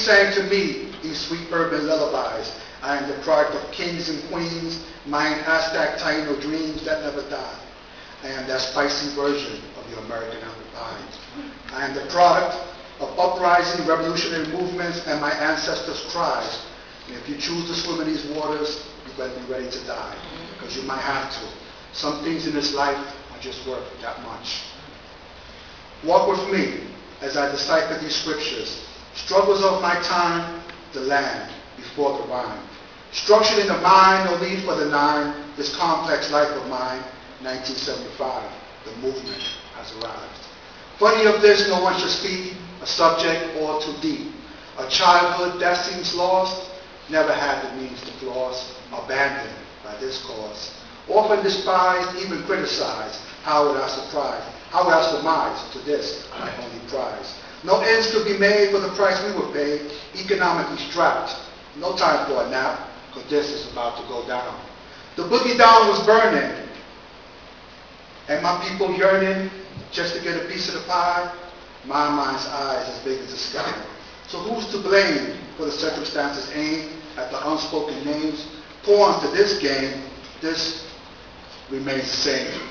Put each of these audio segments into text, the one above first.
sang to me these sweet urban lullabies. I am the product of kings and queens, Mayan, Aztec, Taino dreams that never die. I am that spicy version of your American apple pie. I am the product of uprising, revolutionary movements, and my ancestors' cries. And if you choose to swim in these waters, you better be ready to die, because you might have to. Some things in this life are just worth that much. Walk with me as I decipher these scriptures. Struggles of my time, the land before the rhyme. Structured in the mind, no need for the nine. This complex life of mine, 1975, the movement has arrived. Funny of this, no one should speak, a subject all too deep. A childhood that seems lost, never had the means to floss, abandoned by this cause. Often despised, even criticized. How would I surprise? How would I surmise to this, my only prize? No ends could be made for the price we would pay, economically strapped. No time for a nap, because this is about to go down. The boogie down was burning, and my people yearning just to get a piece of the pie. My mind's eyes as big as the sky. So who's to blame for the circumstances aimed at the unspoken names? Pawns to this game, this remains the same.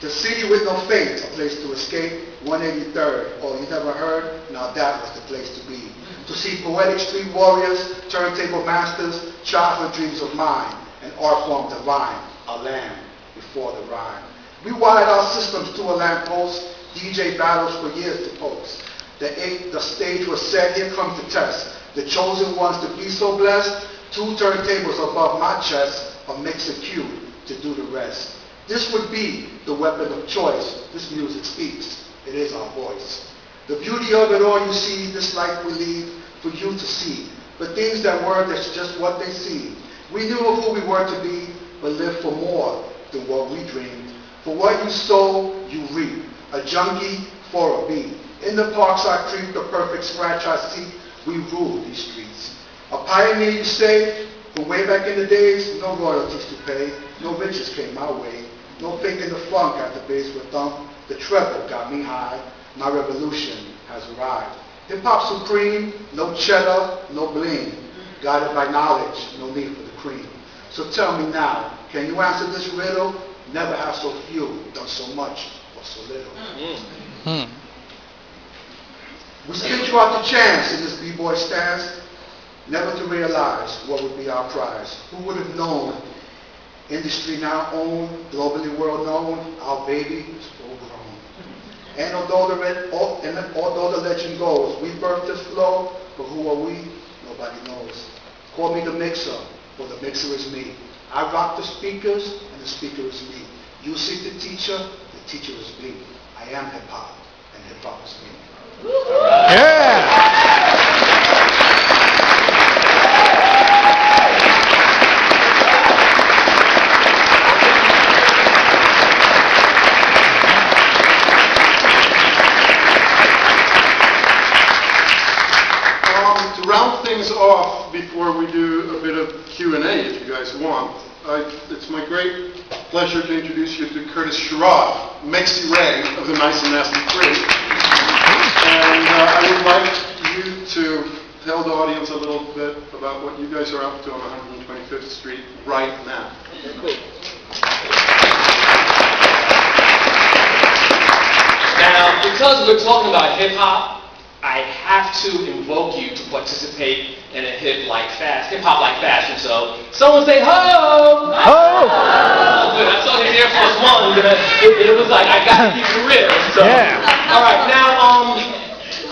The city with no fate, a place to escape, 183rd. Oh, you never heard? Now that was the place to be. To see poetic street warriors, turntable masters, childhood dreams of mine, an art form divine, a land before the rhyme. We wired our systems to a lamppost, DJ battles for years to post. The stage was set, here comes the test. The chosen ones to be so blessed, 2 turntables above my chest, a mixer cue to do the rest. This would be the weapon of choice. This music speaks. It is our voice. The beauty of it all, you see, this life we lead for you to see. But things that were, that's just what they seem. We knew of who we were to be, but lived for more than what we dreamed. For what you sow, you reap. A junkie for a beat. In the parks I creep, the perfect scratch I seek. We rule these streets. A pioneer, you say? From way back in the days, no royalties to pay. No riches came my way. No faking the funk at the bass with thump. The treble got me high. My revolution has arrived. Hip-hop supreme, no cheddar, no bling. Guided by knowledge, no need for the cream. So tell me now, can you answer this riddle? Never have so few done so much for so little. We spit you out the chance in this b-boy stance, never to realize what would be our prize. Who would have known? Industry now owned, globally world known, our baby is full grown. And although the legend goes, we birthed this flow, but who are we? Nobody knows. Call me the mixer, for the mixer is me. I rock the speakers, and the speaker is me. You seek the teacher is me. I am hip-hop, and hip-hop is me. Yeah! To round things off before we do a bit of Q&A, if you guys want, it's my great pleasure to introduce you to Curtis Sherrod, Mexi Ray of the Nice and Nasty Crew. And I would like you to tell the audience a little bit about what you guys are up to on 125th Street right now. Now, because we're talking about hip-hop, I have to invoke you to participate in a hip-hop like fashion. So, someone say, ho! Ho! Good. I saw his Air Force One, it was like, I got to keep it real. So, Yeah. All right, now,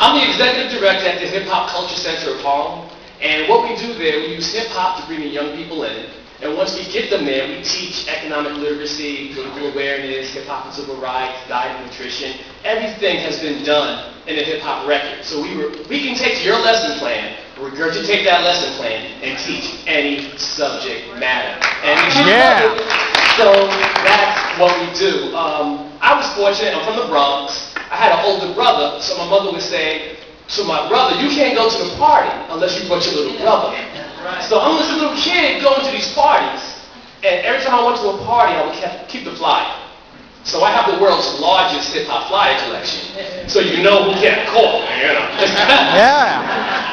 I'm the executive director at the Hip Hop Culture Center of Harlem. And what we do there, we use hip-hop to bring the young people in. And once we get them there, we teach economic literacy, political awareness, hip-hop and civil rights, diet and nutrition. Everything has been done in a hip-hop record. So we can take your lesson plan, regurgitate that lesson plan, and teach any subject matter. And Yeah. So that's what we do. I was fortunate, I'm from the Bronx. I had an older brother, so my mother would say to my brother, you can't go to the party unless you brought your little brother. So I'm this little kid going to these parties, and every time I went to a party, I would keep the flyer. So I have the world's largest hip-hop flyer collection. So you know who kept caught, you know. Yeah.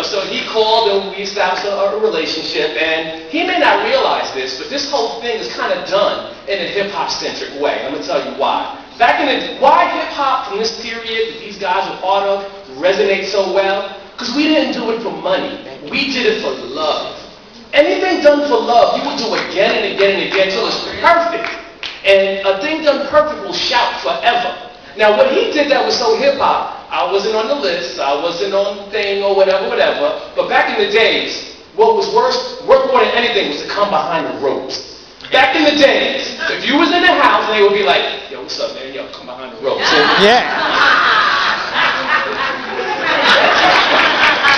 So he called and we established a relationship, and he may not realize this, but this whole thing is kind of done in a hip-hop centric way. I'm going to tell you why. Why hip-hop from this period that these guys were part of resonates so well? Because we didn't do it for money. We did it for love. Anything done for love, you will do again and again and again until it's perfect. And a thing done perfect will shout forever. Now, what he did that was so hip-hop, I wasn't on the list, I wasn't on thing or whatever, but back in the days, what was worth more than anything was to come behind the ropes. Back in the days, if you was in the house, they would be like, yo, what's up, man? Yo, come behind the ropes. Yeah.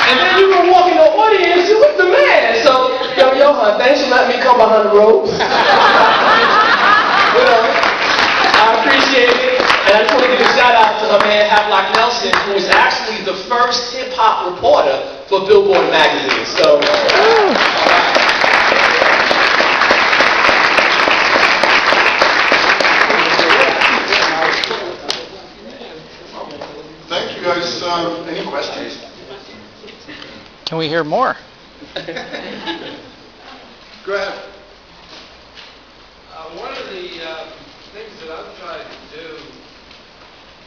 And then you would walk in the audience, you was the man. So, yo, Johan, thanks for letting me come behind the ropes. I appreciate it. And I just want to give a shout out to my man, Havelock Nelson, who was actually the first hip-hop reporter for Billboard magazine. So, Thank you, guys. Any questions? Can we hear more? Go ahead. One of the things that I'm trying to do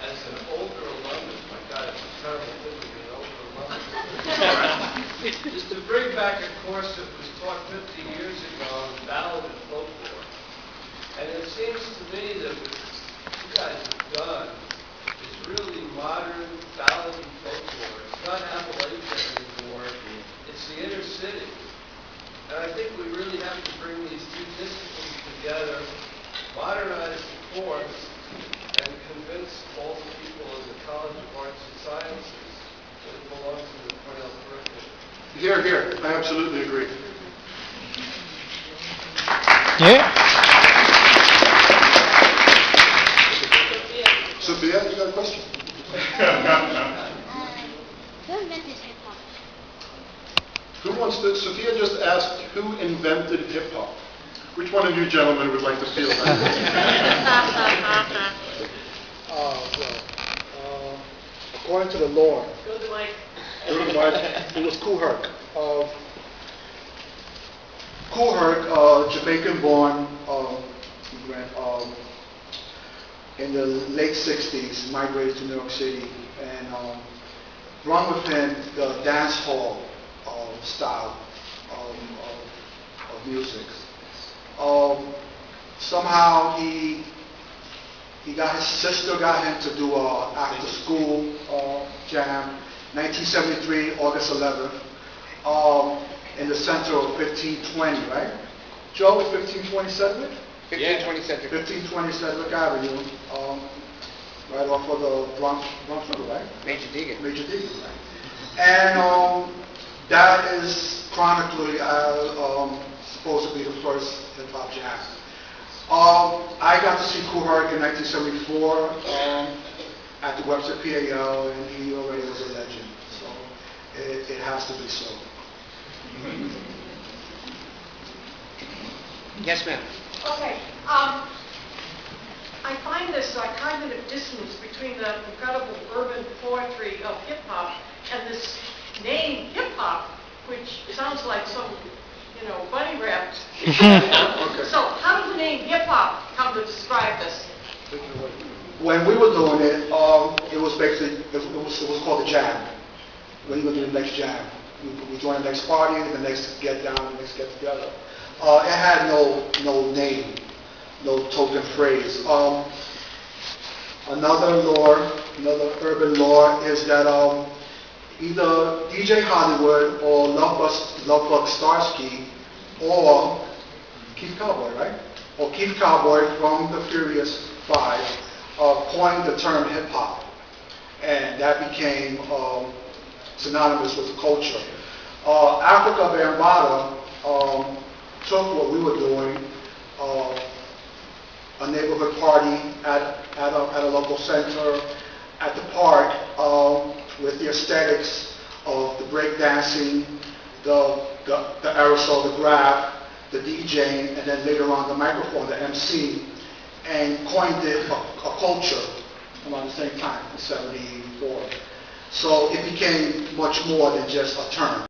as an older alumnus, my God, it's a terrible thing to be an older alumnus, is to bring back a course that was taught 50 years ago on ballad and folklore. And it seems to me that what you guys have done is really modern ballad and folklore. It's not Appalachia anymore. It's the inner city. And I think we really have to bring these two disciplines together, modernize the course, and convince all the people in the College of Arts and Sciences that it belongs in the Cornell curriculum. Here. I absolutely agree. Yeah. Sophia, you got a question? Who invented hip-hop? Sophia just asked who invented hip-hop. Which one of you gentlemen would like to field that? According to the lore, go to Mike. it was Kool Herc. Kool Herc, Jamaican-born immigrant, in the late 60s, migrated to New York City and brought with him the dance hall style of music. Somehow he got his sister got him to do a after school jam, 1973, August 11th, in the center of 1520, right? Joe, is 1520 Sedgwick? 1520 Sedgwick Avenue, right off of the Bronx Road, right? Major Deegan, right? And that is chronically supposed to be the first hip-hop jam. I got to see Kool Herc in 1974 at the Webster PAL, and he already was a legend. So it has to be so. Yes, ma'am. Okay. I find this cognitive dissonance between the incredible urban poetry of hip-hop and this name hip-hop, which sounds like some, bunny raps. So how does the name hip-hop come to describe this? When we were doing it, it was basically, it was called the jam. When you go to the next jam, we join the next party, the next get down, the next get together. It had no name, no token phrase. Another urban lore is that either DJ Hollywood or Lovebug Starsky or Keith Cowboy, right? Or Keith Cowboy from the Furious Five coined the term hip hop, and that became synonymous with the culture. Africa Bambaataa took what we were doing, a neighborhood party at a local center, at the park, with the aesthetics of the break dancing, the aerosol, the grab, the DJing, and then later on the microphone, the MC, and coined it a culture around the same time, in '74. So it became much more than just a term.